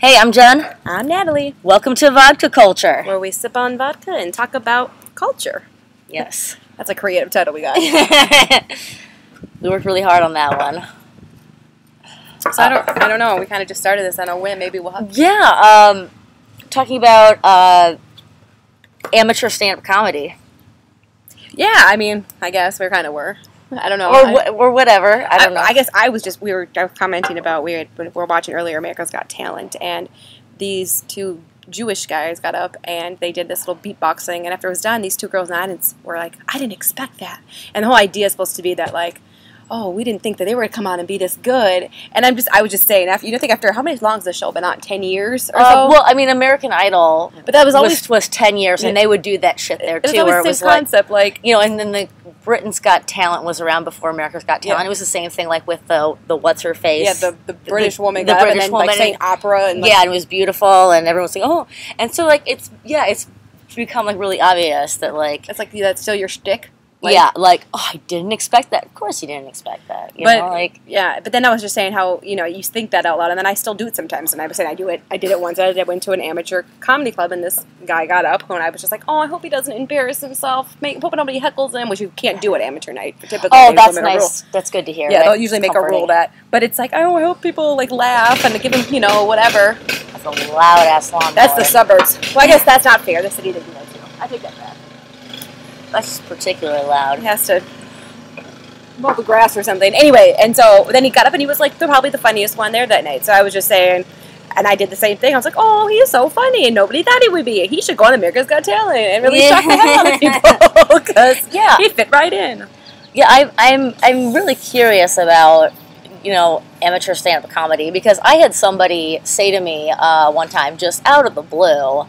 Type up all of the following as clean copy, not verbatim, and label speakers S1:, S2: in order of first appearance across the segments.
S1: Hey, I'm Jen.
S2: I'm Natalie.
S1: Welcome to VodkaCulture.
S2: Where we sip on vodka and talk about culture.
S1: Yes.
S2: That's a creative title we got.
S1: We worked really hard on that one.
S2: So I don't know. We kind of just started this on a whim. Maybe we'll have...
S1: Yeah, talking about amateur stand-up comedy.
S2: Yeah, I mean, I guess we kind of were. I don't know.
S1: Or whatever. I don't know.
S2: I guess I was commenting about, we were watching earlier America's Got Talent, and these two Jewish guys got up and they did this little beatboxing, and after it was done, these two girls in the audience were like, I didn't expect that. And the whole idea is supposed to be that, like, oh, we didn't think that they were going to come on and be this good. And I was just saying, after how many long has the show been on? 10 years or so?
S1: Well, I mean, American Idol
S2: but that was always
S1: 10 years, and they would do that shit there, too.
S2: It was the same concept, like...
S1: You know, and then the Britain's Got Talent was around before America's Got Talent.
S2: Yeah.
S1: It was the same thing, like, with the What's-Her-Face.
S2: Yeah, the British woman got up and then, like, sang opera. And, like,
S1: yeah, and it was beautiful, and everyone was like, oh. And so, like, it's become, like, really obvious that, like...
S2: It's like, that's still your shtick?
S1: Like, yeah, like, oh, I didn't expect that. Of course you didn't expect that. You know, like...
S2: Yeah, but then I was just saying how, you know, you think that out loud, and then I still do it sometimes, and I was saying I did it once. I went to an amateur comedy club, and this guy got up, and I was just like, oh, I hope he doesn't embarrass himself. Hope nobody heckles him, which you can't do at amateur night. Typically,
S1: oh, that's nice. That's good to hear.
S2: Yeah, they'll usually make a rule that. But it's like, oh, I hope people, like, laugh and give him, you know, whatever.
S1: That's a loud-ass lawnmower.
S2: That's the suburbs. Well, I guess that's not fair. The city doesn't do that, too. I take that back.
S1: That's just particularly loud.
S2: He has to mow the grass or something. Anyway, and so then he got up and he was like probably the funniest one there that night. So I was just saying, and I did the same thing. I was like, oh, he is so funny, and nobody thought he would be. He should go on America's Got Talent and really shock the hell out of people because he fit right in.
S1: Yeah, I'm really curious about, you know, amateur stand-up comedy, because I had somebody say to me one time, just out of the blue,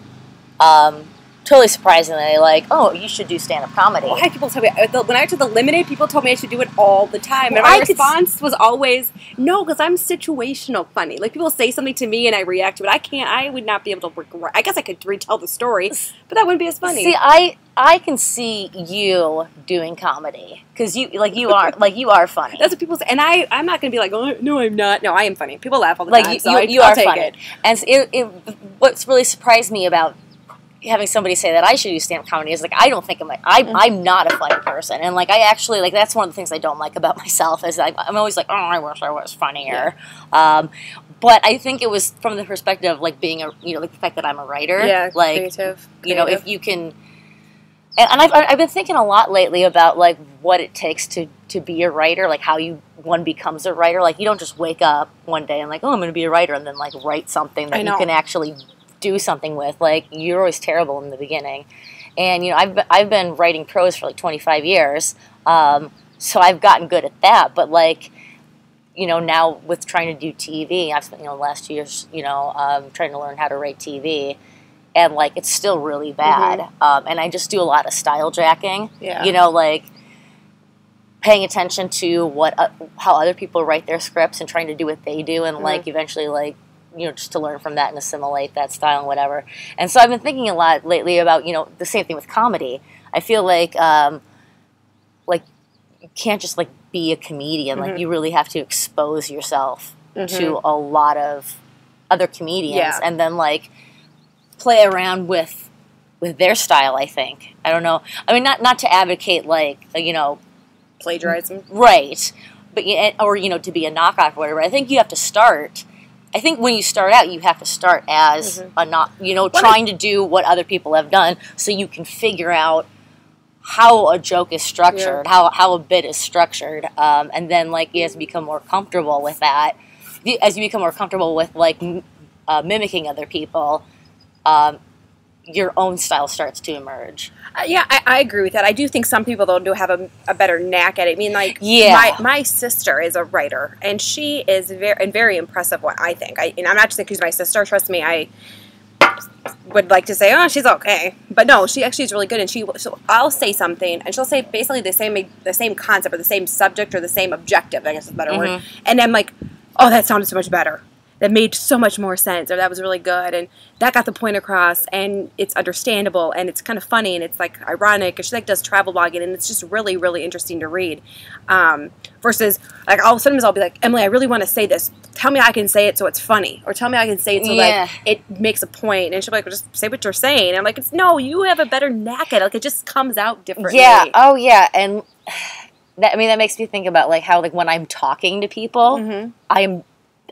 S1: totally surprisingly, like, oh, you should do stand-up comedy.
S2: Why people tell me, when I took the Lemonade, people told me I should do it all the time. And my response was always, no, because I'm situational funny. Like, people say something to me and I react to it. I would not be able to, I guess I could retell the story, but that wouldn't be as funny.
S1: See, I can see you doing comedy, because you are funny.
S2: That's what people say. And I'm not going to be like, oh, no, I'm not. No, I am funny. People laugh all the time, so
S1: you
S2: I'll
S1: are
S2: take
S1: funny.
S2: it.
S1: And what's really surprised me about having somebody say that I should do stand-up comedy is, like, I don't think I'm not a funny person, and, like, I actually, like, that's one of the things I don't like about myself is I'm always like, oh, I wish I was funnier. Yeah. But I think it was from the perspective of, like, being like the fact that I'm a writer.
S2: Yeah,
S1: like,
S2: creative.
S1: You know, if you can, and I've been thinking a lot lately about, like, what it takes to be a writer, like how one becomes a writer. Like, you don't just wake up one day and, like, oh, I'm going to be a writer, and then, like, write something that you can actually do something with. Like, you're always terrible in the beginning, and, you know, I've been writing prose for like 25 years, so I've gotten good at that. But, like, you know, now with trying to do TV, I've spent, you know, the last 2 years, you know, trying to learn how to write TV, and, like, it's still really bad. And I just do a lot of style jacking.
S2: Yeah.
S1: You know, like, paying attention to how other people write their scripts and trying to do what they do, and like eventually, like, you know, just to learn from that and assimilate that style and whatever. And so I've been thinking a lot lately about, you know, the same thing with comedy. I feel like you can't just, like, be a comedian. Like, you really have to expose yourself to a lot of other comedians, and then, like, play around with their style, I think. I don't know. I mean, not to advocate, like, you know,
S2: plagiarism.
S1: Right. But, or, you know, to be a knockoff or whatever. I think you have to start. I think when you start out, you have to start as trying to do what other people have done, so you can figure out how a joke is structured, how a bit is structured, and then, like, you have to become more comfortable with that. As you become more comfortable with, like, mimicking other people, your own style starts to emerge.
S2: I agree with that. I do think some people, though, do have a better knack at it. I mean, like, my sister is a writer, and she is very impressive, what I think. And I'm not just saying she's my sister. Trust me, I would like to say, oh, she's okay. But no, she actually is really good, and so I'll say something, and she'll say basically the same concept or the same subject or the same objective, I guess is a better word. And I'm like, oh, that sounded so much better. that made so much more sense, or that was really good, and that got the point across, and it's understandable, and it's kind of funny, and it's like ironic, and she like does travel blogging, and it's just really, really interesting to read. Versus like sometimes I'll be like, Emily, I really want to say this. Tell me I can say it so it's funny, or tell me I can say it so like it makes a point, and she'll be like, well, just say what you're saying. And I'm like, no, you have a better knack at it. Like it just comes out differently.
S1: Yeah. Oh yeah, and that makes me think about like how like when I'm talking to people,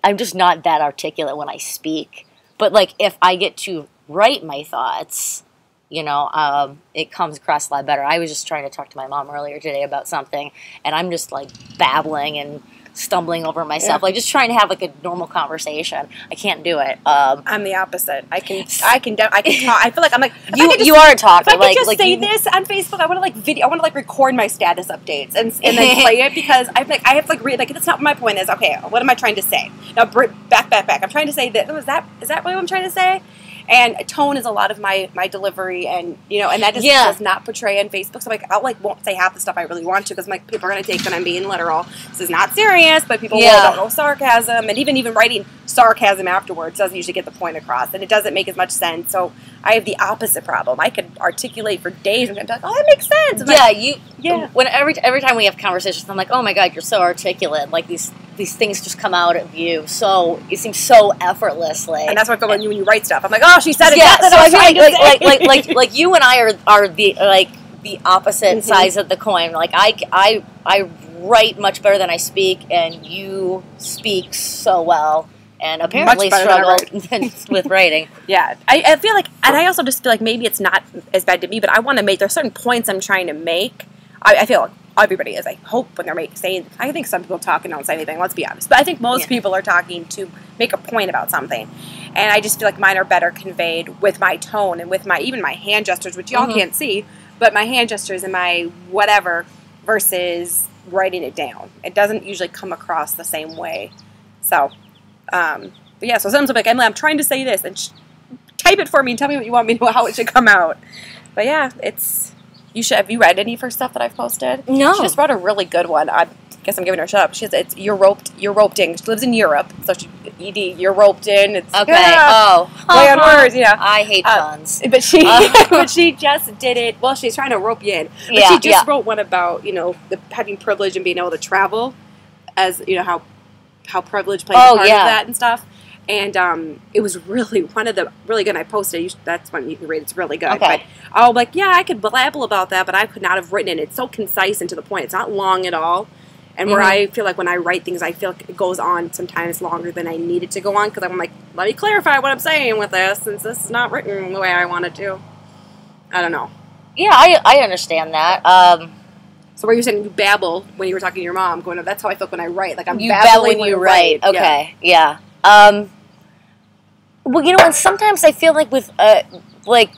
S1: I'm just not that articulate when I speak. But, like, if I get to write my thoughts, you know, it comes across a lot better. I was just trying to talk to my mom earlier today about something, and I'm just, like, babbling and stumbling over myself, like, just trying to have, like, a normal conversation. I can't do it.
S2: I'm the opposite. I can talk. I feel like I'm like,
S1: you are a talker.
S2: If I could just say this on Facebook, I want to, like, I want to, like, record my status updates and then play it, because I have to, like, read, like, that's not what my point is. Okay, what am I trying to say? Now, back. I'm trying to say that. Is that what I'm trying to say? And tone is a lot of my delivery, and you know, and that just does not portray on Facebook. So like, won't say half the stuff I really want to, because like people are going to take that I'm being literal. This is not serious, but people don't know sarcasm, and even writing sarcasm afterwards doesn't usually get the point across, and it doesn't make as much sense. So I have the opposite problem. I could articulate for days and be like, oh, that makes sense. And
S1: when every time we have conversations, I'm like, oh my god, you're so articulate. Like these things just come out of you. So it seems so effortlessly.
S2: And that's what I feel when you write stuff. I'm like, oh, she said it.
S1: Yeah, so I feel like you and I are the opposite sides of the coin. Like I write much better than I speak, and you speak so well. And apparently struggle with writing. Yeah.
S2: I feel like, and I also just feel like maybe it's not as bad to me, but I want to make, there's certain points I'm trying to make. I feel like everybody is, I hope when they're saying, I think some people talk and don't say anything, let's be honest. But I think most people are talking to make a point about something. And I just feel like mine are better conveyed with my tone and with even my hand gestures, which y'all can't see, but my hand gestures and my whatever versus writing it down. It doesn't usually come across the same way. So... but yeah, so sometimes I'm like, Emily, I'm trying to say this, and type it for me and tell me what you want me to know, how it should come out. But yeah, have you read any of her stuff that I've posted?
S1: No.
S2: She just wrote a really good one. I guess I'm giving her a shout out. It's You're Roped In. She lives in Europe, so you're roped in. It's
S1: okay. Play
S2: on words, yeah.
S1: I hate puns.
S2: But she just did it. Well, she's trying to rope you in. But she just wrote one about, you know, having privilege and being able to travel, as you know how privilege plays a part of that and stuff. And it was really one of the really good. I posted. That's one you can read. It's really good.
S1: Okay.
S2: But I was like, I could blabble about that, but I could not have written it. It's so concise and to the point. It's not long at all. And where I feel like when I write things, I feel like it goes on sometimes longer than I need it to go on, because I'm like, let me clarify what I'm saying with this, since this is not written the way I want it to. I don't know.
S1: Yeah, I understand that.
S2: So where you saying you babble when you were talking to your mom, going, that's how I feel when I write. Like I'm
S1: you
S2: babbling
S1: when you write. Okay, yeah. Well, you know, and sometimes I feel like with like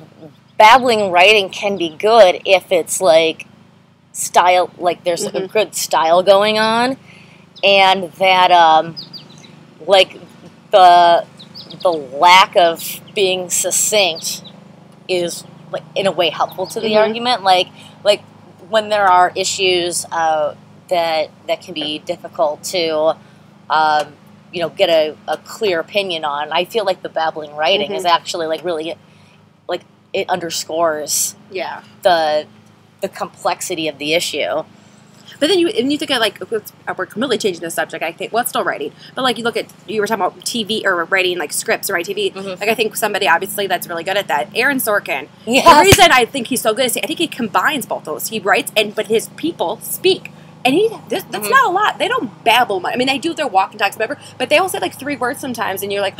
S1: babbling writing can be good if it's like style, like there's a good style going on, and that like the lack of being succinct is like in a way helpful to the argument, like when there are issues that can be difficult to you know, get a clear opinion on. I feel like the babbling writing is actually like really like it underscores the complexity of the issue.
S2: But then you think of like, we're completely changing the subject, I think. Well, it's still writing. But like you were talking about TV or writing like scripts or write TV. Like I think somebody obviously that's really good at that. Aaron Sorkin. Yes. The reason I think he's so good is I think he combines both those. He writes but his people speak. And that's not a lot. They don't babble much. I mean, they do their walk and talks, whatever, but they all say like 3 words sometimes, and you're like,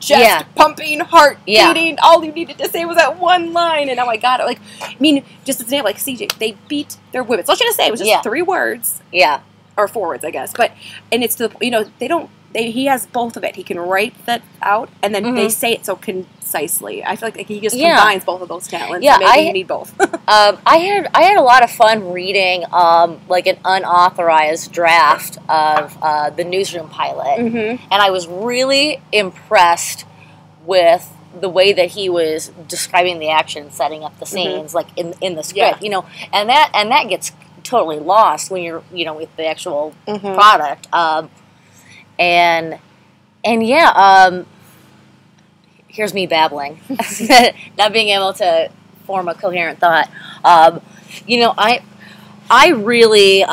S2: chest pumping, heart beating. All you needed to say was that one line, and now I got it. Like, I mean, just as an example, like CJ, they beat their women. So I should have said it was just 3 words.
S1: Yeah.
S2: Or 4 words, I guess. And it's to the, you know, he has both of it. He can write that out, and then they say it so concisely. I feel like he just combines both of those talents. Yeah, maybe you need both.
S1: I had a lot of fun reading like an unauthorized draft of the Newsroom pilot, and I was really impressed with the way that he was describing the action, setting up the scenes, like in the script, you know, and that gets totally lost when you're, you know, with the actual product. And And yeah, here's me babbling, not being able to form a coherent thought. You know, I really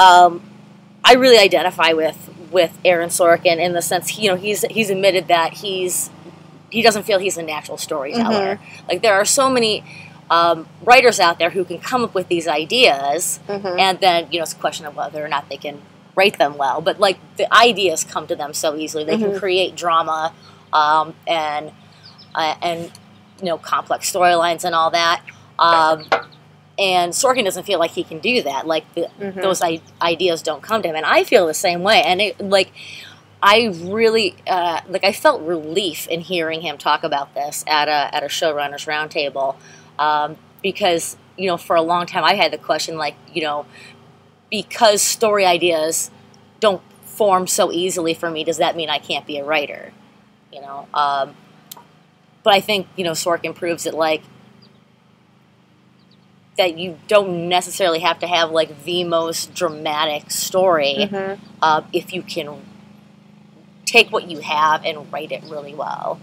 S1: identify with Aaron Sorkin in the sense, you know, he's admitted that he doesn't feel he's a natural storyteller.
S2: Mm-hmm.
S1: Like, there are so many writers out there who can come up with these ideas,
S2: mm-hmm.
S1: and then, you know, it's a question of whether or not they can write them well. But, like, the ideas come to them so easily. They
S2: mm-hmm.
S1: can create drama and you know, complex storylines and all that. And Sorkin doesn't feel like he can do that. Like,
S2: mm-hmm.
S1: those ideas don't come to him. And I feel the same way. And I really, I felt relief in hearing him talk about this at a showrunners roundtable, because, you know, for a long time I had the question, like, you know, because story ideas don't form so easily for me, does that mean I can't be a writer? You know, but I think, you know, Sorkin proves it, like, that you don't necessarily have to have, like, the most dramatic story,
S2: mm-hmm.
S1: If you can take what you have and write it really well.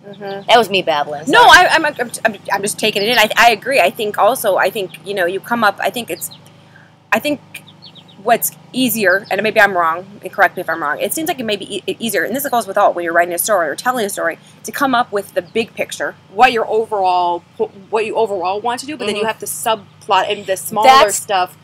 S2: Mm-hmm.
S1: That was me babbling. Sorry.
S2: No, I'm just taking it in. I agree. I think, you know, you come up, I think what's easier, and maybe I'm wrong, and correct me if I'm wrong, it seems like it may be easier, and this goes with all, when you're writing a story or telling a story, to come up with the big picture, what you overall want to do, but then you have to subplot in the smaller stuff.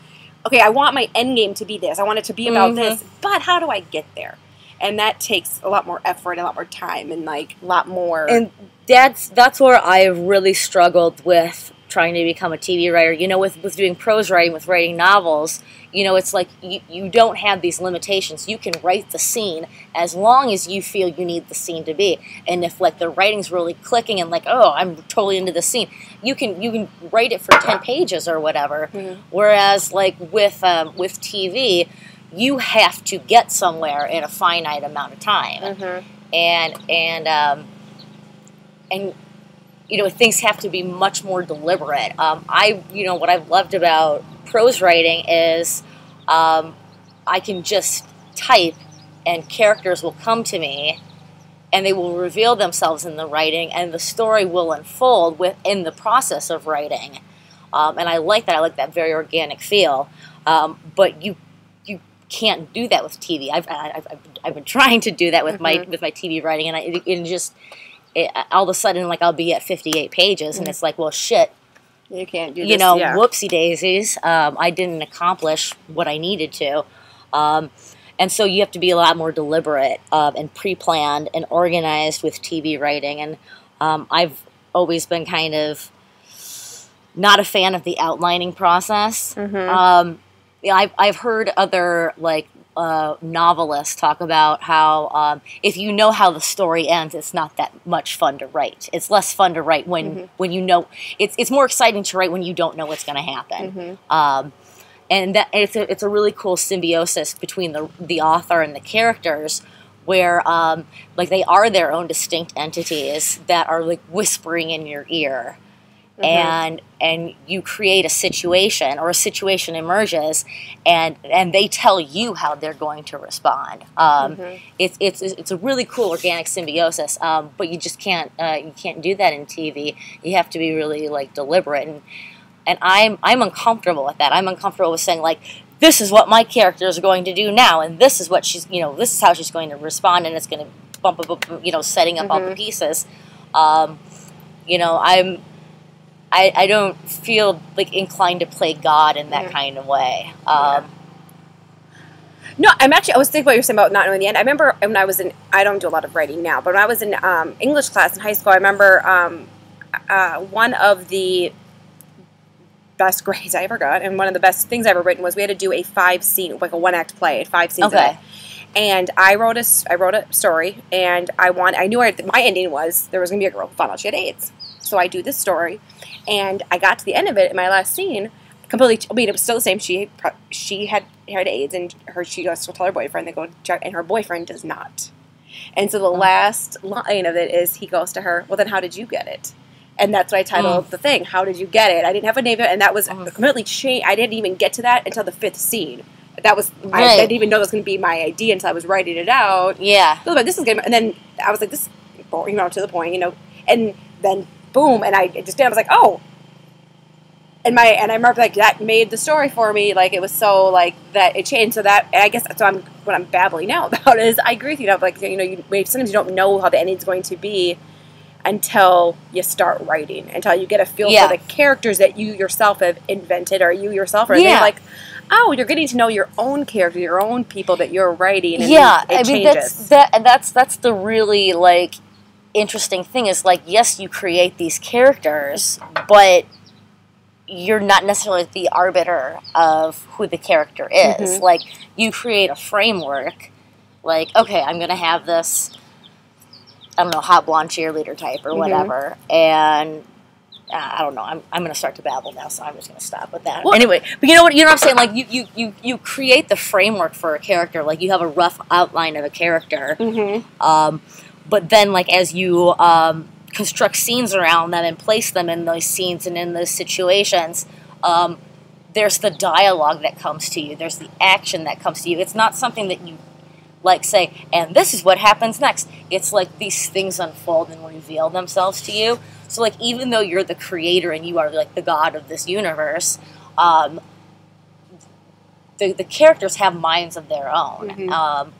S2: Okay, I want my end game to be this. I want it to be about this, but how do I get there? And that takes a lot more effort, a lot more time, and, like, a lot more.
S1: And that's where I've really struggled with trying to become a TV writer. You know, with doing prose writing, with writing novels, you know, it's like you don't have these limitations. You can write the scene as long as you feel you need the scene to be. And if, like, the writing's really clicking and, like, oh, I'm totally into the scene, you can write it for 10 pages or whatever. Mm-hmm. Whereas, like, with TV, you have to get somewhere in a finite amount of time. Mm-hmm. And you know, things have to be much more deliberate. You know, what I've loved about prose writing is I can just type and characters will come to me and they will reveal themselves in the writing and the story will unfold within the process of writing. And I like that. I like that very organic feel. But you can't do that with TV. I've been trying to do that with mm-hmm. my TV writing, and all of a sudden, like, I'll be at 58 pages, mm-hmm. and it's like, well, shit.
S2: You can't do this.
S1: You know, whoopsie daisies. I didn't accomplish what I needed to. And so you have to be a lot more deliberate and pre-planned and organized with TV writing. And I've always been kind of not a fan of the outlining process. Mm-hmm. Yeah, I've heard other, like, novelists talk about how if you know how the story ends, it's not that much fun to write. It's less fun to write when you know. It's more exciting to write when you don't know what's going to happen. Mm-hmm. And that it's a really cool symbiosis between the author and the characters, where like, they are their own distinct entities that are, like, whispering in your ear. Mm-hmm. And you create a situation, or a situation emerges, and they tell you how they're going to respond. It's a really cool organic symbiosis, but you just can't do that in TV. You have to be really, like, deliberate, and I'm uncomfortable with that. I'm uncomfortable with saying, like, this is what my character is going to do now, and this is what this is how she's going to respond, and it's going to bump, you know, setting up all the pieces. You know, I don't feel, like, inclined to play God in that kind of way.
S2: No, I was thinking what you were saying about not knowing the end. I remember when I was I don't do a lot of writing now, but when I was in English class in high school, I remember one of the best grades I ever got, and one of the best things I ever written was we had to do a 5-scene, like a 1-act play, 5 scenes. Okay. And I wrote a story, and I knew my ending was there was going to be a girl who found out she had AIDS. So I do this story, and I got to the end of it in my last scene, completely. I mean, it was still the same. She had AIDS, and she goes to tell her boyfriend. They go check, and her boyfriend does not. And so the last line of it is he goes to her, well, then how did you get it? And that's what I titled the thing, How Did You Get It? I didn't have a name of it, and that was completely changed. I didn't even get to that until the 5th scene. that was,
S1: Right.
S2: I didn't even know that was going to be my idea until I was writing it out.
S1: Yeah.
S2: But this is good. And then I was like, this is boring, to the point, and then boom, and I just did. I was like, oh. And I remember like that made the story for me. Like it was so like that it changed. So that, and I guess that's what I'm babbling now about is I agree with you. Like sometimes you don't know how the ending's going to be until you start writing, until you get a feel for the characters that you yourself have invented or you yourself are. Yeah. Like, oh, you're getting to know your own character, your own people that you're writing. And it changes.
S1: That's the really like interesting thing is like, yes, you create these characters, but you're not necessarily the arbiter of who the character is. Mm-hmm. Like, you create a framework. Like, okay, I'm going to have this, I don't know, hot blonde cheerleader type or whatever. And I don't know. I'm going to start to babble now, so I'm just going to stop with that. Well, anyway, but you know what I'm saying? Like, you create the framework for a character. Like, you have a rough outline of a character. Mm-hmm. But then, like, as you construct scenes around them and place them in those scenes and in those situations, there's the dialogue that comes to you. There's the action that comes to you. It's not something that you, like, say, and this is what happens next. It's like these things unfold and reveal themselves to you. So, like, even though you're the creator and you are, like, the god of this universe, the characters have minds of their own. Mm-hmm.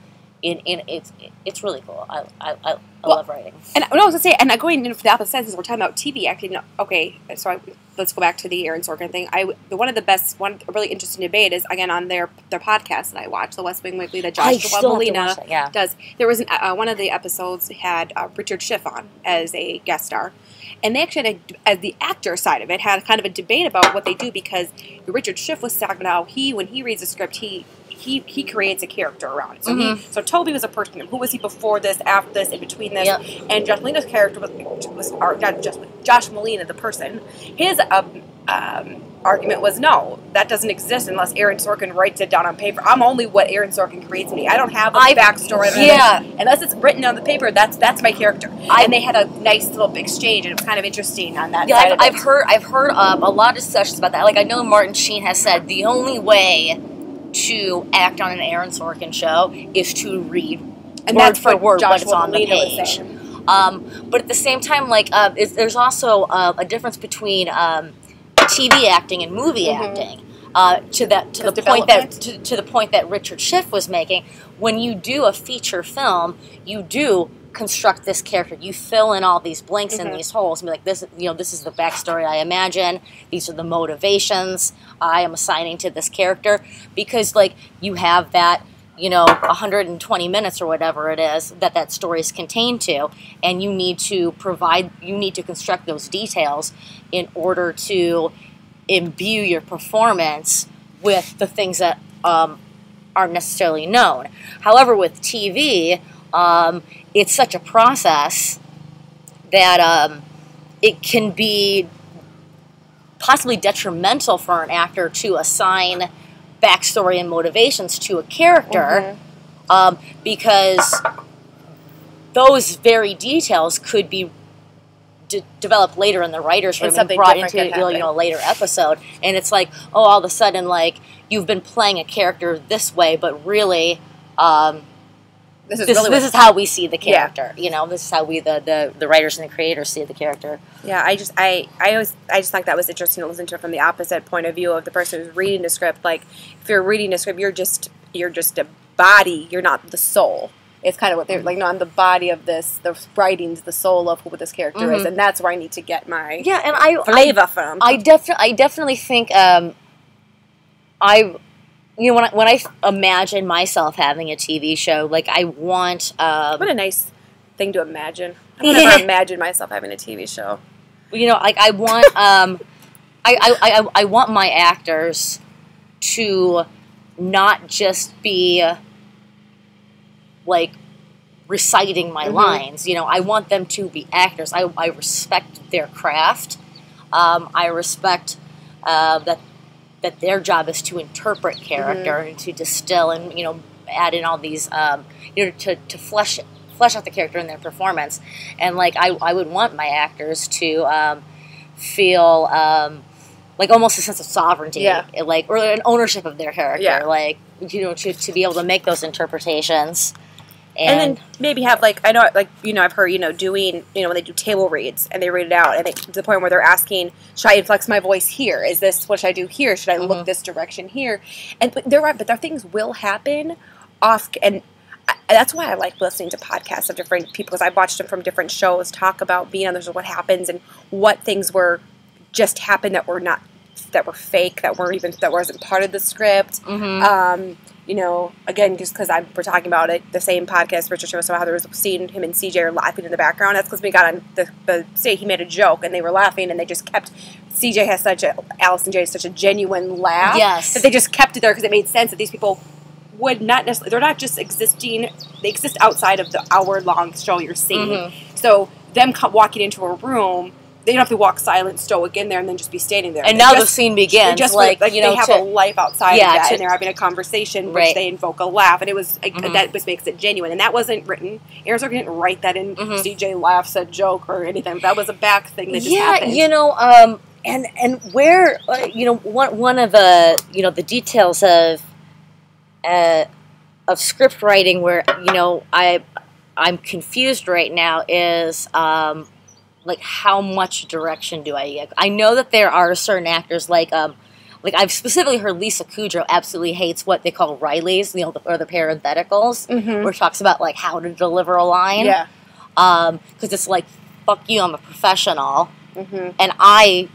S1: It's really cool. I love writing.
S2: And what I was going to say, and going into the opposite sense, we're talking about TV acting. Okay, so let's go back to the Aaron Sorkin thing. One really interesting debate is, again, on their podcast that I watch, The West Wing Weekly, that Joshua Molina does. There was one of the episodes had Richard Schiff on as a guest star. And they actually, as the actor side of it, had kind of a debate about what they do, because Richard Schiff was talking about how when he reads a script, he creates a character around it. So so Toby was a person. Who was he before this, after this, in between this? Yep. And Josh Molina's character Josh Molina, the person. His argument was, no, that doesn't exist unless Aaron Sorkin writes it down on paper. I'm only what Aaron Sorkin creates me. I don't have a backstory. Unless it's written on the paper, that's my character. And they had a nice little exchange, and it was kind of interesting on that side of it.
S1: I've heard a lot of discussions about that. Like, I know Martin Sheen has said the only way to act on an Aaron Sorkin show is to read word for word what's on the page. But at the same time, like, there's also a difference between TV acting and movie acting. To the point that Richard Schiff was making. When you do a feature film, you do construct this character. You fill in all these blanks and these holes, and be like, this is the backstory I imagine. These are the motivations I am assigning to this character, because, like, you have that, 120 minutes or whatever it is that story is contained to, and you need to construct those details in order to imbue your performance with the things that aren't necessarily known. However, with TV, it's such a process that it can be possibly detrimental for an actor to assign backstory and motivations to a character, because those very details could be developed later in the writer's room and brought into a later episode. And it's like, all of a sudden, like, you've been playing a character this way, but really, this is how we see the character. This is how we, the writers and the creators, see the character.
S2: Yeah, I just thought that was interesting to listen to from the opposite point of view of the person who's reading the script. Like, if you're reading a script, you're just a body. You're not the soul. It's kind of what they're like. No, I'm the body of this. The writing's the soul of who this character is, and that's where I need to get my flavor from.
S1: I definitely think when I imagine myself having a TV show, like, I want...
S2: what a nice thing to imagine. I would never imagine myself having a TV show.
S1: Like, I want... I want my actors to not just be, like, reciting my lines. I want them to be actors. I respect their craft. I respect that their job is to interpret character and to distill and add in all these to flesh out the character in their performance. And, like, I would want my actors to feel like almost a sense of sovereignty,
S2: Yeah.
S1: like, or an ownership of their character,
S2: Yeah.
S1: like, you know, to be able to make those interpretations.
S2: And then maybe have, like, I know, like, you know, I've heard, you know, doing, you know, when they do table reads and they read it out, and to the point where they're asking, should I inflex my voice here? Is this, what should I do here? Should I look this direction here? And but there things will happen off, and that's why I like listening to podcasts of different people, because I've watched them from different shows talk about being on the show, what happens, and what things were just happened that were fake, that wasn't part of the script. You know, again, just because we're talking about it, the same podcast, Richard Show, so how there was a scene, him and CJ are laughing in the background. That's because we got on the stage, he made a joke, and they were laughing, and they just kept, Alice and Jay has such a genuine laugh.
S1: Yes.
S2: That they just kept it there because it made sense that these people would not necessarily, they're not just existing, they exist outside of the hour-long show you're seeing. So them walking into a room, they don't have to walk silent, stoic in there, and then just be standing there.
S1: And now the scene begins.
S2: Just
S1: like
S2: you know, they have a life outside of that, and they're having a conversation, which they invoke a laugh, and it was that just makes it genuine. And that wasn't written. Aaron Sorkin didn't write that in. CJ laughs a joke or anything. That was a back thing that just happened.
S1: You know, and where you know, one of the, you know, the details of script writing where, you know, I'm confused right now is like, how much direction do I get? I know that there are certain actors, like I've specifically heard Lisa Kudrow absolutely hates what they call Rileys, you know, or the parentheticals, where it talks about, like, how to deliver a line.
S2: Yeah.
S1: Because it's like, fuck you, I'm a professional, and I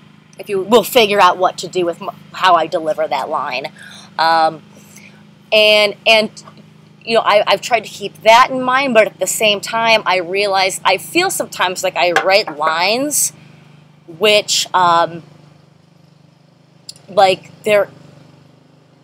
S1: will figure out what to do with how I deliver that line. And you know, I've tried to keep that in mind, but at the same time, I realize I feel sometimes like I write lines which, like,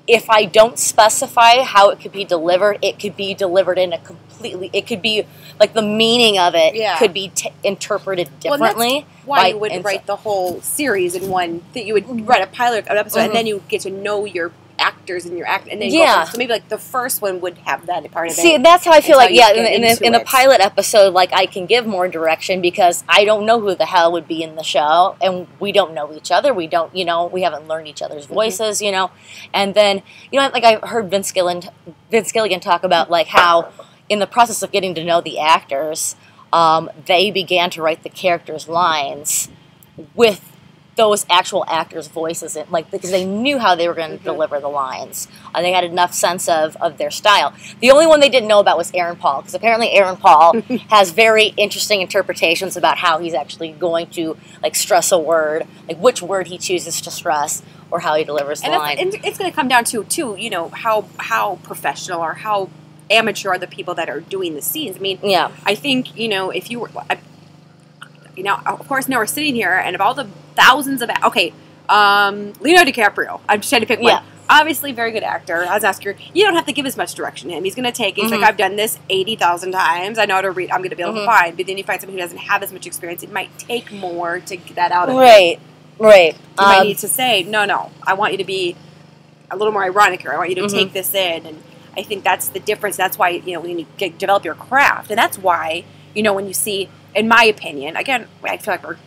S1: if I don't specify how it could be delivered in a completely, it could be, like, the meaning of it could be interpreted differently.
S2: Well, that's why you would write the whole series in one, that you would write a pilot episode, and then you get to know your actors and your act, and then so maybe, like, the first one would have that part of it.
S1: See, that's how I feel like, in the pilot episode, like, I can give more direction because I don't know who the hell would be in the show, and we don't know each other. We don't, you know, we haven't learned each other's voices, you know. And then, you know, like, I heard Vince Gilligan talk about, like, how in the process of getting to know the actors, they began to write the characters' lines with those actual actors' voices, in, like, because they knew how they were going to deliver the lines. They had enough sense of their style. The only one they didn't know about was Aaron Paul, because apparently Aaron Paul has very interesting interpretations about how he's actually going to, like, stress a word, like which word he chooses to stress, or how he delivers the line.
S2: And it's going to come down to, too, you know, how professional or how amateur are the people that are doing the scenes. I mean, I think, you know, if you were, you know, of course, now we're sitting here, and of all the thousands of... Leonardo DiCaprio. I'm just trying to pick one. Obviously, very good actor. As an Oscar, you don't have to give as much direction to him. He's going to take it. He's like, I've done this 80,000 times. I know how to read. I'm going to be able to find. But then you find somebody who doesn't have as much experience. It might take more to get that out of him.
S1: Right.
S2: You might need to say, no, I want you to be a little more ironic here. I want you to take this in. And I think that's the difference. That's why, you know, when you develop your craft. And that's why, you know, when you see... In my opinion, again, I feel like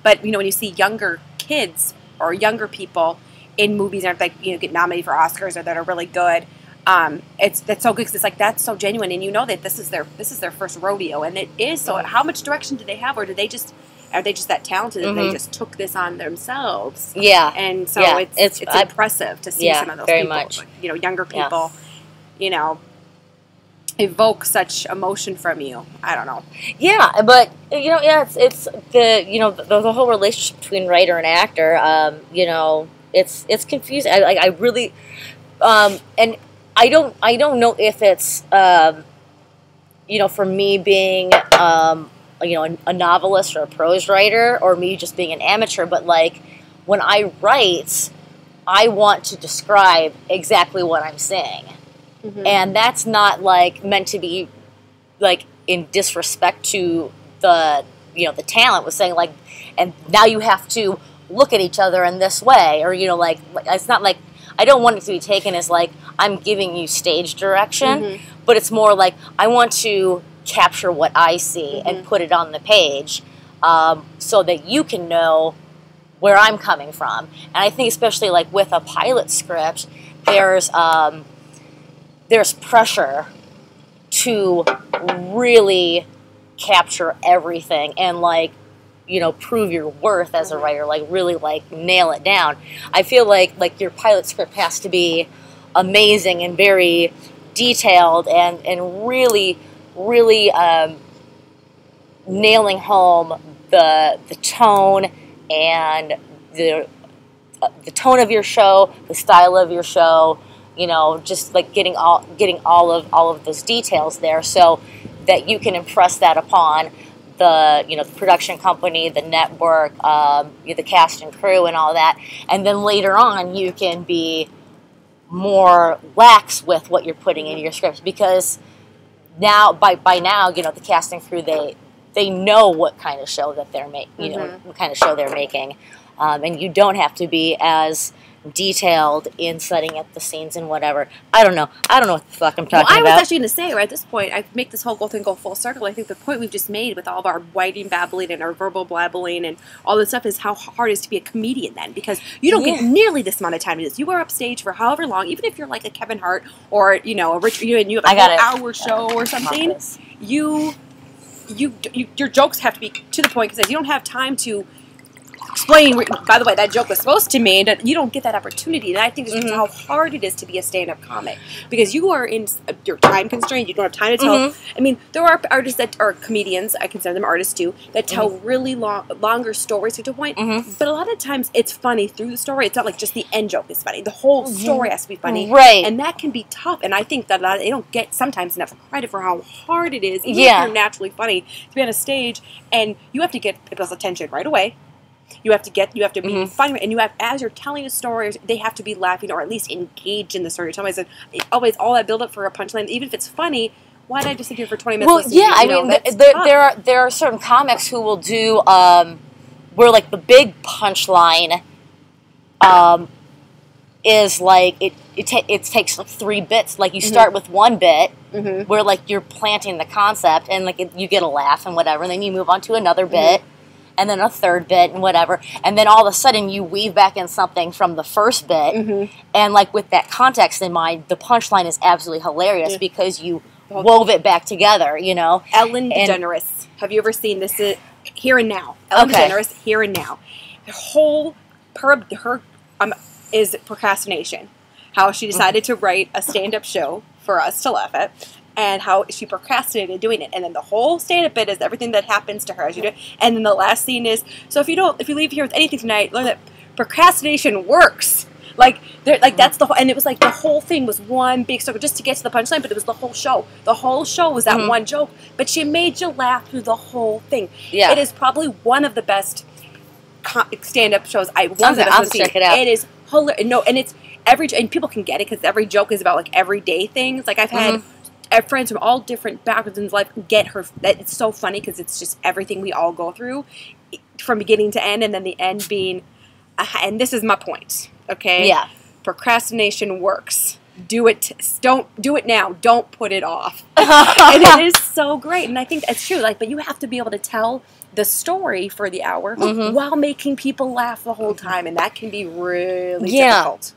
S2: but, you know, when you see younger kids or younger people in movies that, like, you know, get nominated for Oscars or that are really good, that's so good because it's like, that's so genuine, and you know that this is their first rodeo, and it is. So how much direction do they have, or are they just that talented that they just took this on themselves?
S1: Yeah.
S2: And so it's impressive to see some of those people,
S1: much.
S2: You know, younger people, you know, evoke such emotion from you. I don't know. Yeah,
S1: but you know, it's the, you know, the whole relationship between writer and actor. You know, it's confusing. I really, and I don't know if it's you know, for me being you know, a novelist or a prose writer, or me just being an amateur. But, like, when I write, I want to describe exactly what I'm saying. And that's not, like, meant to be, like, in disrespect to the, you know, the talent, was saying, like, and now you have to look at each other in this way, or, you know, like, it's not like, I don't want it to be taken as, like, I'm giving you stage direction, but it's more like, I want to capture what I see and put it on the page, so that you can know where I'm coming from. And I think especially like with a pilot script, there's pressure to really capture everything and like, you know, prove your worth as a writer, like really like nail it down. I feel like your pilot script has to be amazing and very detailed and really nailing home the tone and the tone of your show, the style of your show, you know, just like getting all of those details there so that you can impress that upon the, you know, the production company, the network, the cast and crew and all that. And then later on you can be more lax with what you're putting in your script, because now by now, you know, the cast and crew, they know what kind of show that they're making, you know, what kind of show they're making. And you don't have to be as detailed in setting up the scenes and whatever. I don't know what the fuck I'm talking about.
S2: I was actually going to say, right at this point, I make this whole thing go full circle. I think the point we've just made with all of our writing babbling and our verbal blabbling and all this stuff is how hard it is to be a comedian then, because you don't get nearly this amount of time to this. You are upstage for however long, even if you're like a Kevin Hart or, you know, a Rich, and you have a whole hour show or something, your jokes have to be to the point, because you don't have time to explain, by the way, that joke was supposed to mean, that you don't get that opportunity. And I think it's just how hard it is to be a stand-up comic, because you are in your time constrained. You don't have time to tell. I mean, there are artists that are comedians, I consider them artists too, that tell really longer stories to a point. But a lot of times it's funny through the story. It's not like just the end joke is funny. The whole story has to be funny.
S1: Right.
S2: And that can be tough. And I think that they don't get sometimes enough credit for how hard it is, even if you're naturally funny, to be on a stage and you have to get people's attention right away. You have to be funny, and you have, as you're telling a story, they have to be laughing or at least engaged in the story. I said, always all that build up for a punchline, even if it's funny. Why did I just sit here for 20 minutes?
S1: Well, yeah, I mean, there are certain comics who will do where like the big punchline is like it takes like 3 bits. Like you start with one bit where like you're planting the concept, and like you get a laugh and whatever, and then you move on to another bit. And then a third bit and whatever. And then all of a sudden you weave back in something from the first bit. And like with that context in mind, the punchline is absolutely hilarious because you wove it back together, you know.
S2: Ellen DeGeneres. Have you ever seen this? Here and Now. Ellen DeGeneres, Here and Now. Her is Procrastination. How she decided to write a stand-up show for us to laugh at. And how she procrastinated doing it, and then the whole stand-up bit is everything that happens to her as you do it. And then the last scene is, so if you leave here with anything tonight, learn that procrastination works. That's the whole, and it was like the whole thing was one big circle just to get to the punchline, but it was the whole show. The whole show was that one joke, but she made you laugh through the whole thing. Yeah, it is probably one of the best stand-up shows I'll
S1: check it out.
S2: It is hilarious. No, and it's and people can get it because every joke is about like everyday things. Like I've had. Friends from all different backgrounds in life get her. That it's so funny because it's just everything we all go through from beginning to end, and then the end being, and this is my point, okay?
S1: Yeah.
S2: Procrastination works. Do it. Don't do it now. Don't put it off. And it is so great, and I think that's true. Like, but you have to be able to tell the story for the hour while making people laugh the whole time, and that can be really difficult.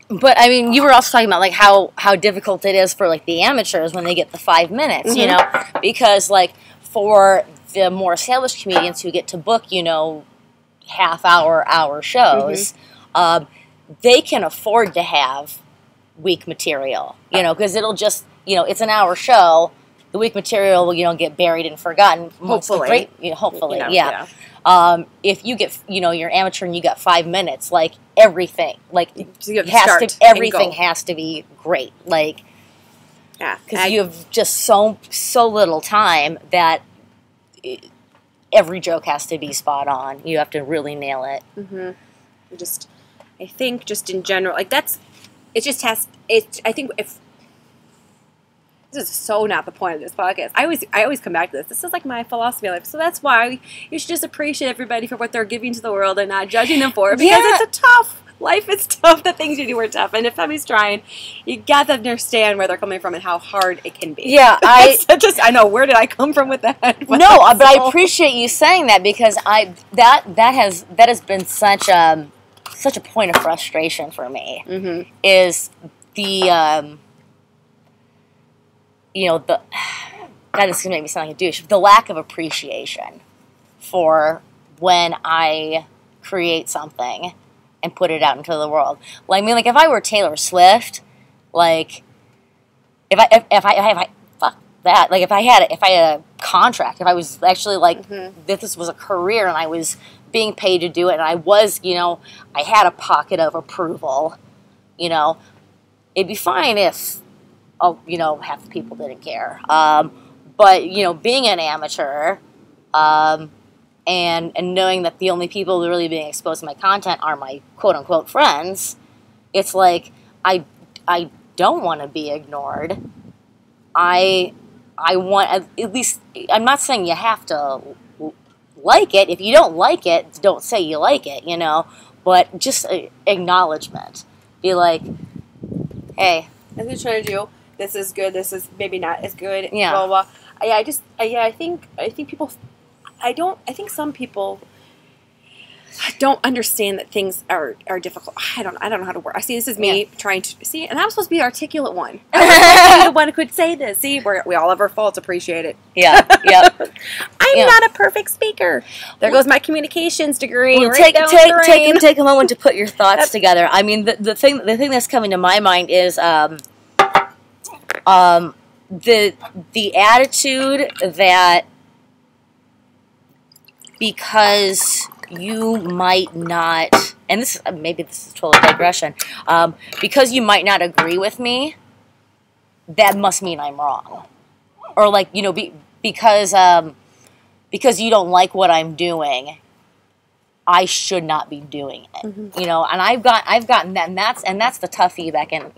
S1: But, I mean, you were also talking about, like, how difficult it is for, like, the amateurs when they get the 5 minutes, you know? Because, like, for the more established comedians who get to book, you know, hour shows, they can afford to have weak material, you know, because it'll just, you know, it's an hour show. The weak material will, you know, get buried and forgotten.
S2: Hopefully.
S1: Hopefully, yeah. If you get, you know, you're amateur and you got 5 minutes, like everything, like everything has to be great, like, because you have just so little time that every joke has to be spot on. You have to really nail it.
S2: I think just in general, like I think if. This is so not the point of this podcast. I always come back to this. This is like my philosophy of life. So that's why you should just appreciate everybody for what they're giving to the world and not judging them for it. Because it's a tough life is tough. The things you do are tough. And if somebody's trying, you got to understand where they're coming from and how hard it can be.
S1: Yeah,
S2: I know, where did I come from with that?
S1: But I appreciate you saying that, because that has been such a point of frustration for me.
S2: Mm-hmm.
S1: Is the that is going to make me sound like a douche. The lack of appreciation for when I create something and put it out into the world. Like, I mean, like, if I were Taylor Swift, like, if I fuck that. Like, if I had a contract, if I was actually like, if this was a career and I was being paid to do it, and I was, I had a pocket of approval, it'd be fine if, half the people didn't care. But, being an amateur, and knowing that the only people really being exposed to my content are my quote-unquote friends, it's like, I don't want to be ignored. I want, at least, I'm not saying you have to like it. If you don't like it, don't say you like it, but just acknowledgement. Be like, hey.
S2: That's what you're trying to do. This is good. This is maybe not as good.
S1: Yeah.
S2: Blah, blah. I think people, I think some people don't understand that things are difficult. I don't know how to work. I see, this is me trying to see, and I'm supposed to be the articulate one. I'm supposed to be the one who could say this. See, we all have our faults. Appreciate it.
S1: Yeah. Yep.
S2: I'm not a perfect speaker. There goes my communications degree.
S1: Well,
S2: right
S1: take a moment to put your thoughts together. I mean, the thing that's coming to my mind is the attitude that because you might not, and this maybe this is total digression, because you might not agree with me, that must mean I'm wrong, or like because you don't like what I'm doing, I should not be doing it.
S2: Mm-hmm.
S1: And I've gotten that, and that's the tough feedback, and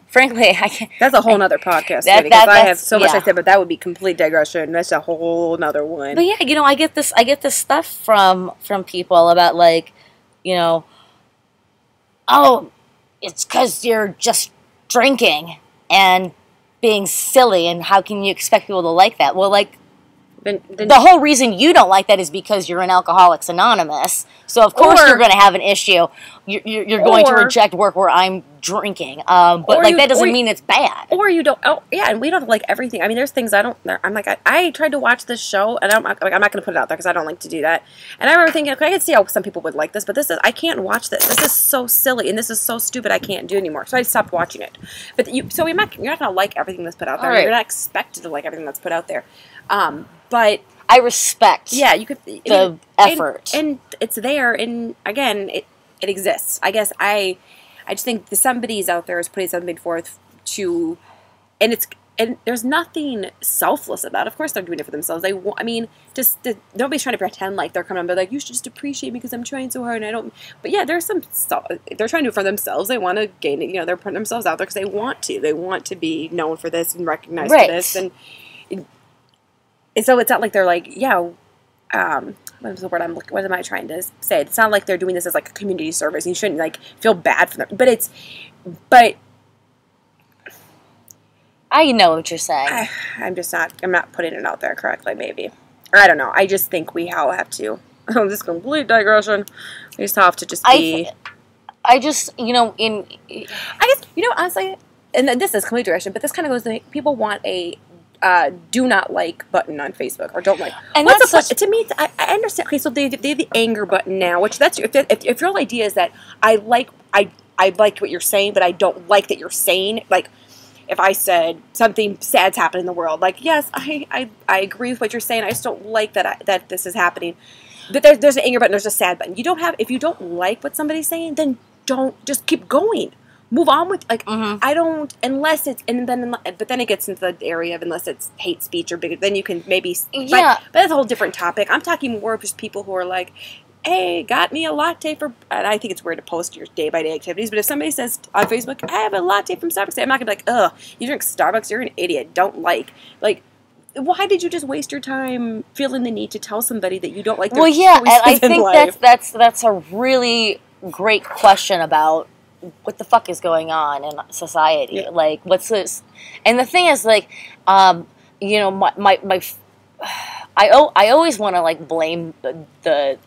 S1: frankly, I can't.
S2: That's a whole nother podcast. Because I have so much I said, but that would be complete digression. That's a whole nother one.
S1: But yeah, I get this stuff from people about like, oh, it's because you're just drinking and being silly, and how can you expect people to like that? Well, like, the whole reason you don't like that is because you're in Alcoholics Anonymous. So of course you're going to have an issue. You're going to reject work where I'm drinking. But like that doesn't mean it's bad.
S2: Or you don't. Oh yeah, and we don't like everything. I mean, there's things I don't. I'm like, I tried to watch this show, and I'm not going to put it out there because I don't like to do that. And I remember thinking, okay, I can see how some people would like this, but I can't watch this. This is so silly, and this is so stupid. I can't do it anymore. So I stopped watching it. But you're not going to like everything that's put out there. Right. You're not expected to like everything that's put out there. But
S1: I respect the effort.
S2: And it's there, and again, it exists. I guess I just think somebody's out there is putting something forth to, and there's nothing selfless about it. Of course they're doing it for themselves. Nobody's trying to pretend like they're coming and be like, you should just appreciate me because I'm trying so hard and I don't. But yeah, there's some stuff. They're trying to do it for themselves. They want to gain it. They're putting themselves out there because they want to. They want to be known for this and recognized for this. And so it's not like they're like, what am I trying to say? It's not like they're doing this as like a community service. You shouldn't like feel bad for them. But
S1: I know what you're saying.
S2: I'm not putting it out there correctly, maybe. Or I don't know. I just think we all have to. This complete digression. We just have to just be.
S1: I guess,
S2: honestly, and this is complete digression, but this kind of goes to people want a do not like button on Facebook, or don't like. And what's to me, I understand. Okay, so they have the anger button now, which that's if your idea is that I like what you're saying, but I don't like that you're saying, like, if I said something sad's happened in the world, like, yes, I agree with what you're saying, I just don't like that this is happening. But there's an anger button, there's a sad button. If you don't like what somebody's saying, then don't, just keep going. Move on with, like, I don't, unless it's, but then it gets into the area of unless it's hate speech or bigger, then you can maybe, but that's a whole different topic. I'm talking more of just people who are like, hey, got me a latte for, and I think it's weird to post your day-by-day activities, but if somebody says on Facebook, I have a latte from Starbucks, I'm not going to be like, ugh, you drink Starbucks, you're an idiot, don't like, why did you just waste your time feeling the need to tell somebody that you don't like their choices
S1: and I think
S2: life?
S1: that's a really great question about what the fuck is going on in society.
S2: Yeah.
S1: Like, what's this? And the thing is, like, you know, I always want to like blame the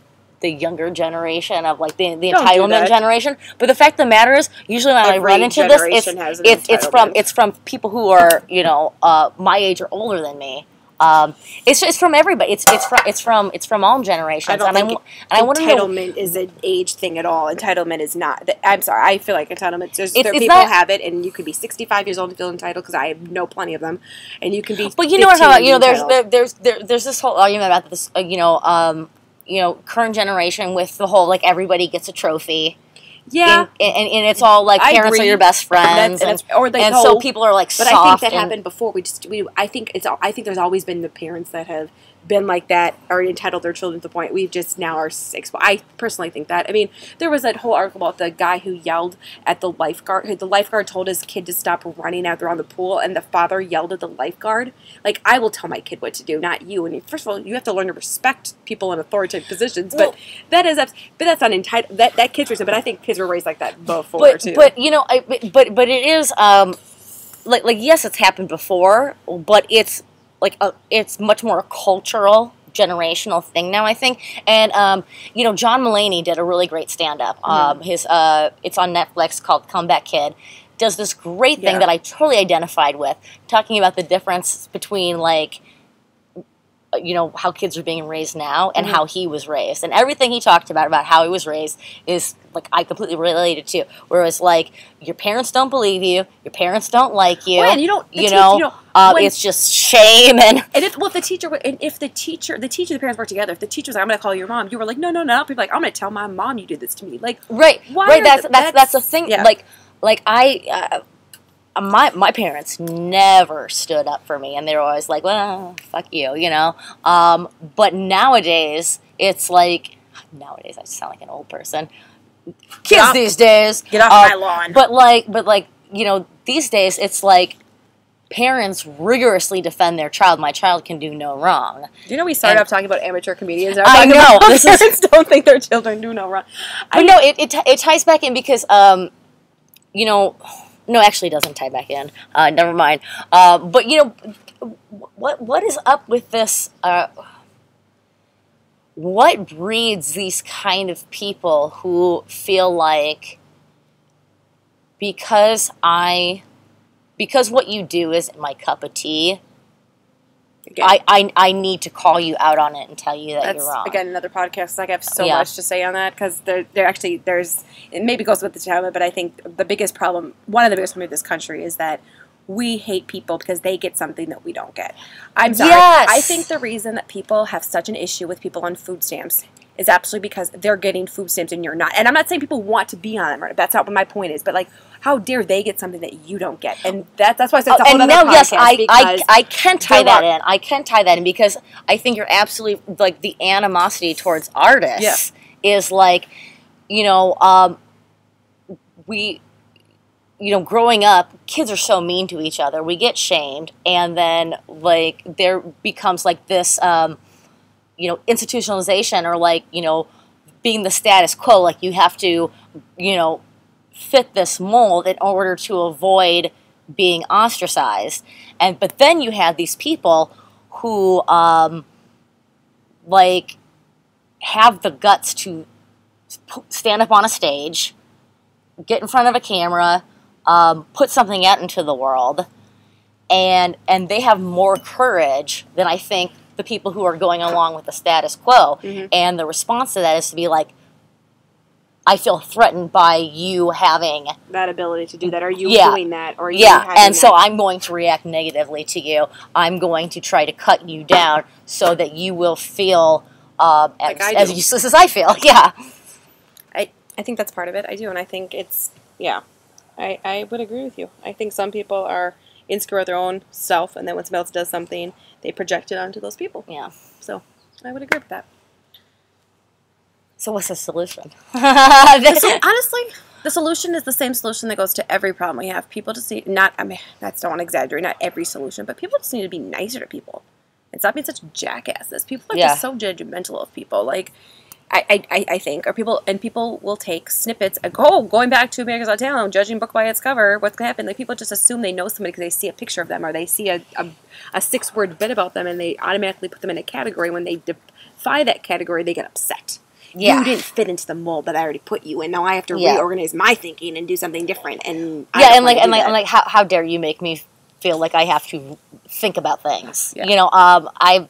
S1: younger generation of like the entitlement generation, but the fact of the matter is, usually when I run into this, it's from people who are, you know, my age or older than me. It's from everybody. It's from all generations.
S2: I want to know, entitlement is an age thing at all. Entitlement is not. I'm sorry. I feel like entitlement. People have it, and you could be 65 years old and feel entitled because I know plenty of them, and you can be. But you know what I'm talking about.
S1: You know, there's this whole argument about this. You know, current generation with the whole like everybody gets a trophy.
S2: Yeah,
S1: and it's all like parents are your best friends, so people are like soft.
S2: But I think that happened before. I think there's always been the parents that have been like that, are entitled their children to the point we just now are six. I personally think that. I mean, there was that whole article about the guy who yelled at the lifeguard. The lifeguard told his kid to stop running out there on the pool, and the father yelled at the lifeguard. Like, I will tell my kid what to do, not you. And first of all, you have to learn to respect people in authoritative positions. But that's not entitled. That kid's raised. But I think kids were raised like that before too.
S1: But you know, but it is like yes, it's happened before, but it's it's much more a cultural, generational thing now, I think. And you know, John Mulaney did a really great stand-up. It's on Netflix, called Comeback Kid. Does this great thing that I totally identified with, talking about the difference between like, you know, how kids are being raised now and how he was raised, and everything he talked about how he was raised is like I completely related to. Whereas like your parents don't believe you, your parents don't like you, it's just shame
S2: if the teacher the parents work together. If the teacher's like, I'm going to call your mom, you were like, no. People are like, I'm going to tell my mom you did this to me. Like,
S1: right. That's the thing. Yeah. Like I. My parents never stood up for me, and they were always like, well, fuck you, you know? But nowadays, it's like, I sound like an old person. Kids these days.
S2: Get off my lawn.
S1: But like, you know, these days, it's like, parents rigorously defend their child. My child can do no wrong.
S2: Do you know we started off talking about amateur comedians?
S1: I know.
S2: Parents don't think their children do no wrong.
S1: But no, it ties back in because, you know... No, actually, it doesn't tie back in. Never mind. But you know, what is up with this? What breeds these kind of people who feel like because what you do isn't my cup of tea, I need to call you out on it and tell you that you're wrong.
S2: Again, another podcast. Like, I have so much to say on that because it maybe goes with the talent, but I think one of the biggest problems with this country is that we hate people because they get something that we don't get. I'm sorry.
S1: Yes.
S2: I think the reason that people have such an issue with people on food stamps is absolutely because they're getting food stamps and you're not. And I'm not saying people want to be on them. Right? That's not what my point is. But like, how dare they get something that you don't get? And that's why I said it's a whole other podcast.
S1: Yes, I can tie that in. I can tie that in because I think you're absolutely like the animosity towards artists is like, you know, growing up, kids are so mean to each other. We get shamed, and then like there becomes like this. You know, institutionalization or like, you know, being the status quo, like you have to, you know, fit this mold in order to avoid being ostracized. But then you have these people who, like, have the guts to stand up on a stage, get in front of a camera, put something out into the world, and they have more courage than I think the people who are going along with the status quo. And the response to that is to be like, I feel threatened by you having
S2: that ability to do that. Are you doing that? Or
S1: so I'm going to react negatively to you. I'm going to try to cut you down so that you will feel as useless as I feel. Yeah.
S2: I think that's part of it. I do. And I think it's, I would agree with you. I think some people are insecure with their own self, and then when somebody else does something, they project it onto those people.
S1: Yeah.
S2: So I would agree with that.
S1: So what's the solution?
S2: Honestly, the solution is the same solution that goes to every problem we have. People just need don't want to exaggerate, not every solution, but people just need to be nicer to people and stop being such jackasses. People are just so judgmental of people. Like, I think, or people will take snippets and go, going back to America's Got Talent, judging a book by its cover, what's going to happen? Like, people just assume they know somebody because they see a picture of them, or they see a 6-word bit about them, and they automatically put them in a category. When they defy that category, they get upset.
S1: Yeah.
S2: You didn't fit into the mold that I already put you in. Now I have to
S1: Yeah.
S2: reorganize my thinking and do something different. And
S1: Yeah, and like how dare you make me feel like I have to think about things?
S2: Yeah.
S1: You know, I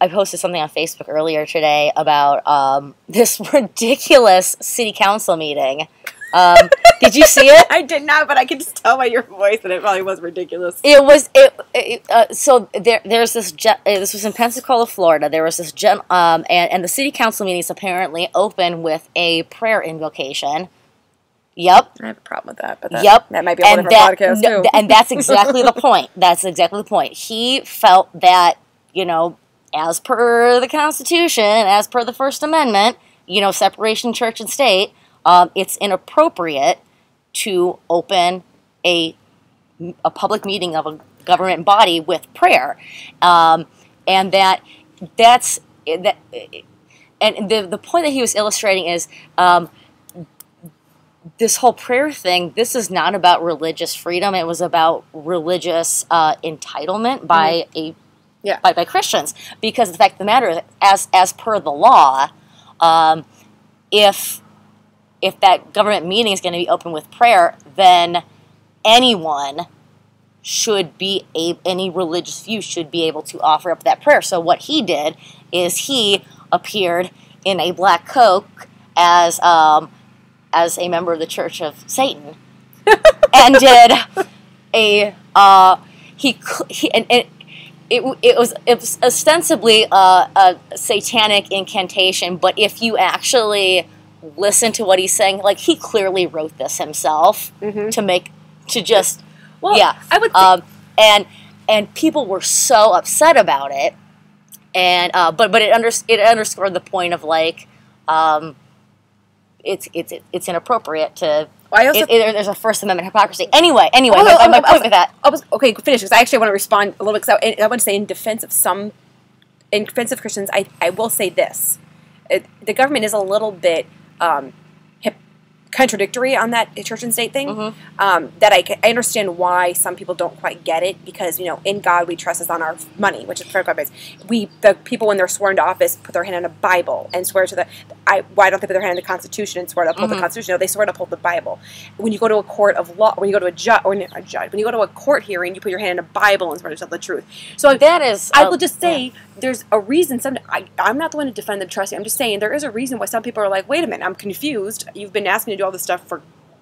S1: posted something on Facebook earlier today about this ridiculous city council meeting. Did you see it?
S2: I did not, but I can just tell by your voice that it probably was ridiculous.
S1: It was so there's this this was in Pensacola, Florida. There was this and the city council meetings apparently open with a prayer invocation. Yep.
S2: I have a problem with that, but that might be a whole different podcast too.
S1: And that's exactly the point. That's exactly the point. He felt that, you know, as per the Constitution, as per the First Amendment, you know, separation of church and state, it's inappropriate to open a public meeting of a government body with prayer, and the point that he was illustrating is this whole prayer thing. This is not about religious freedom. It was about religious entitlement by by Christians, because the fact of the matter is, as per the law, if that government meeting is going to be open with prayer, then anyone should be any religious view should be able to offer up that prayer. So what he did is he appeared in a black cloak as a member of the Church of Satan, and did it was ostensibly a satanic incantation, but if you actually listen to what he's saying, like, he clearly wrote this himself I would and people were so upset about it, and but it underscored the point of, like, it's inappropriate to. There's a First Amendment hypocrisy. Anyway, my point with that.
S2: Okay, finish, because I actually want to respond a little bit. I want to say in defense of Christians, I will say this: the government is a little bit contradictory on that church and state thing. That I understand why some people don't quite get it, because, you know, in God we trust is on our money, which is for God. The people, when they're sworn to office, put their hand on a Bible and swear to why don't they put their hand on the Constitution and swear to uphold the Constitution? No, they swear to uphold the Bible. When you go to a court of law, when you go to when you go to a court hearing, you put your hand on a Bible and swear to tell the truth. So that is, I will just say, there's a reason. I'm not the one to defend the trusting. I'm just saying there is a reason why some people are like, wait a minute, I'm confused. You've been asking me to do all this stuff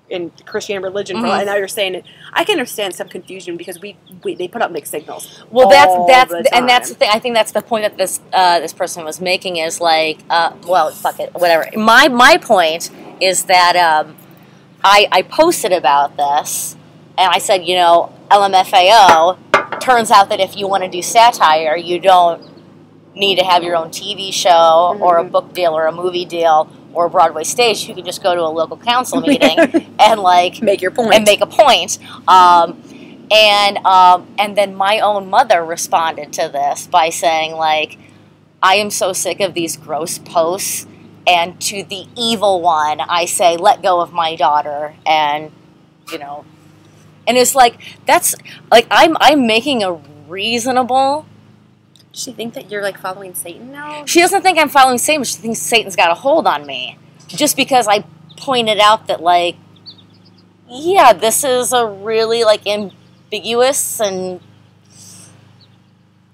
S2: in Christian religion, and now you're saying it. I can understand some confusion, because they put up mixed signals.
S1: Well, that's the thing. I think that's the point that this person was making, is like, well, fuck it, whatever. My point is that I posted about this, and I said, you know, LMFAO. Turns out that if you want to do satire, you don't need to have your own TV show or a book deal or a movie deal or a Broadway stage. You can just go to a local council meeting and, like,
S2: make your point
S1: and make a point. And then my own mother responded to this by saying, like, I am so sick of these gross posts, and to the evil one I say, let go of my daughter. And, you know, and it's like, that's like, I'm making a reasonable.
S2: Does she think that you're, like, following Satan now?
S1: She doesn't think I'm following Satan, but she thinks Satan's got a hold on me. Just because I pointed out that, like, yeah, this is a really, like, ambiguous, and,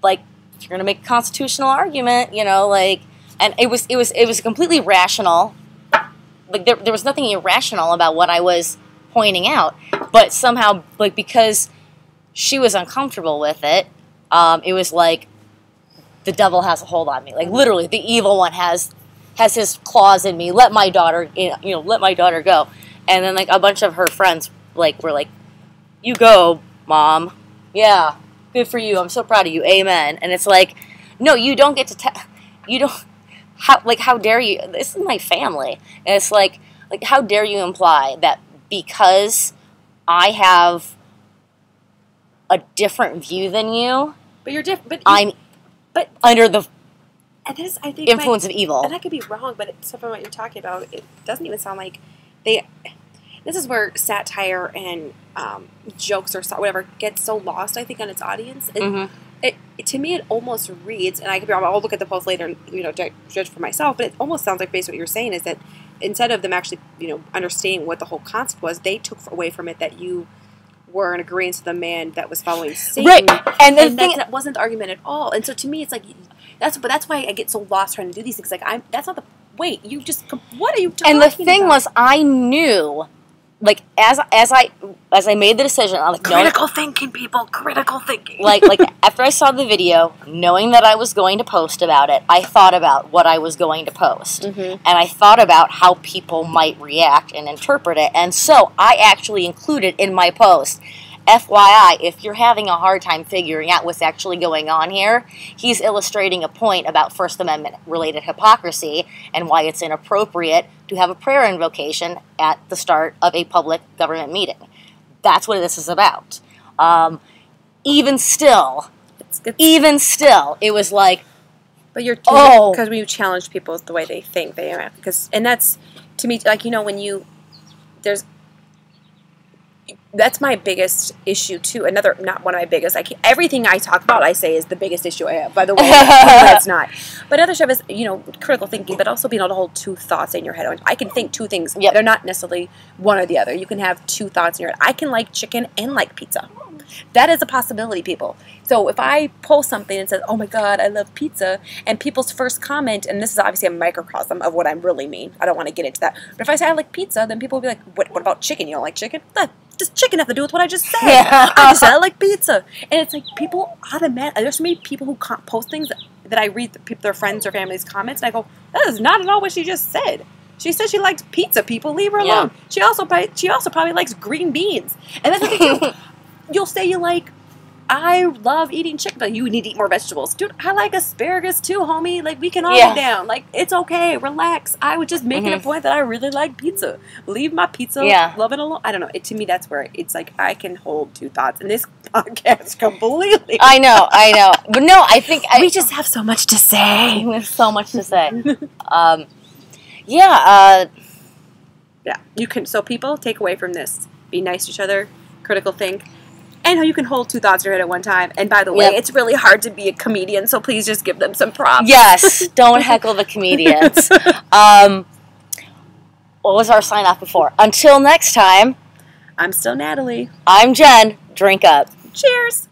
S1: like, if you're going to make a constitutional argument, you know, like, and it was completely rational. Like, there was nothing irrational about what I was pointing out, but somehow, like, because she was uncomfortable with it, it was like, the devil has a hold on me. Like, literally, the evil one has his claws in me. Let my daughter, let my daughter go. And then, like, a bunch of her friends, like, were like, you go, Mom. Yeah, good for you. I'm so proud of you. Amen. And it's like, no, you don't get to how dare you? This is my family. And it's like, how dare you imply that because I have a different view than you,
S2: but you're different.
S1: But under the
S2: And this, I think,
S1: influence of evil.
S2: And I could be wrong, but stuff from what you're talking about, it doesn't even sound like they. This is where satire and jokes or whatever gets so lost, I think, on its audience. And to me, it almost reads, and I could be wrong. I'll look at the post later and judge for myself. But it almost sounds like, based on what you're saying, is that instead of them actually understanding what the whole concept was, they took away from it that you were in agreement with the man that was following Satan.
S1: Right, and
S2: that wasn't the argument at all. And so to me, it's like that's why I get so lost trying to do these things. Like that's not the wait. You just what are you talking about?
S1: And the thing was, I knew, like as I made the decision, I'm like,
S2: critical thinking, people, critical thinking.
S1: Like after I saw the video, knowing that I was going to post about it, I thought about what I was going to post, and I thought about how people might react and interpret it, and so I actually included in my post, FYI, if you're having a hard time figuring out what's actually going on here, he's illustrating a point about First Amendment-related hypocrisy and why it's inappropriate to have a prayer invocation at the start of a public government meeting. That's what this is about. Even still, it was like,
S2: but because when you challenge people the way they think, and that's, to me, like, that's my biggest issue too. Not one of my biggest. Everything I talk about, I say is the biggest issue I have. By the way, that's not. But other stuff is, critical thinking, but also being able to hold two thoughts in your head. I can think two things.
S1: Yep.
S2: They're not necessarily one or the other. You can have two thoughts in your head. I can like chicken and like pizza. That is a possibility, people. So if I post something and says, "Oh my God, I love pizza," and people's first comment, and this is obviously a microcosm of what I really mean. I don't want to get into that. But if I say I like pizza, then people will be like, "What about chicken? You don't like chicken?" Does chicken have to do with what I just said? I just said I like pizza. And it's like people automatically, there's so many people who post things that I read their friends or family's comments, and I go, that is not at all what she just said. She said she likes pizza, people. Leave her alone. She also probably likes green beans. And that's the thing too. You'll say you like, I love eating chicken, but you need to eat more vegetables. Dude, I like asparagus too, homie. Like, we can all get down. Like, it's okay. Relax. I was just making a point that I really like pizza. Leave my pizza. Love it alone. I don't know. To me, that's where it's like I can hold two thoughts. And this podcast completely.
S1: I know. But no, I think...
S2: we just have so much to say.
S1: We have so much to say.
S2: Yeah, you can... So people, take away from this. Be nice to each other. Critical think. And how you can hold two thoughts in your head at one time. And by the way, it's really hard to be a comedian, so please just give them some props.
S1: Yes, don't heckle the comedians. What was our sign off before? Until next time.
S2: I'm still Natalie.
S1: I'm Jen. Drink up.
S2: Cheers.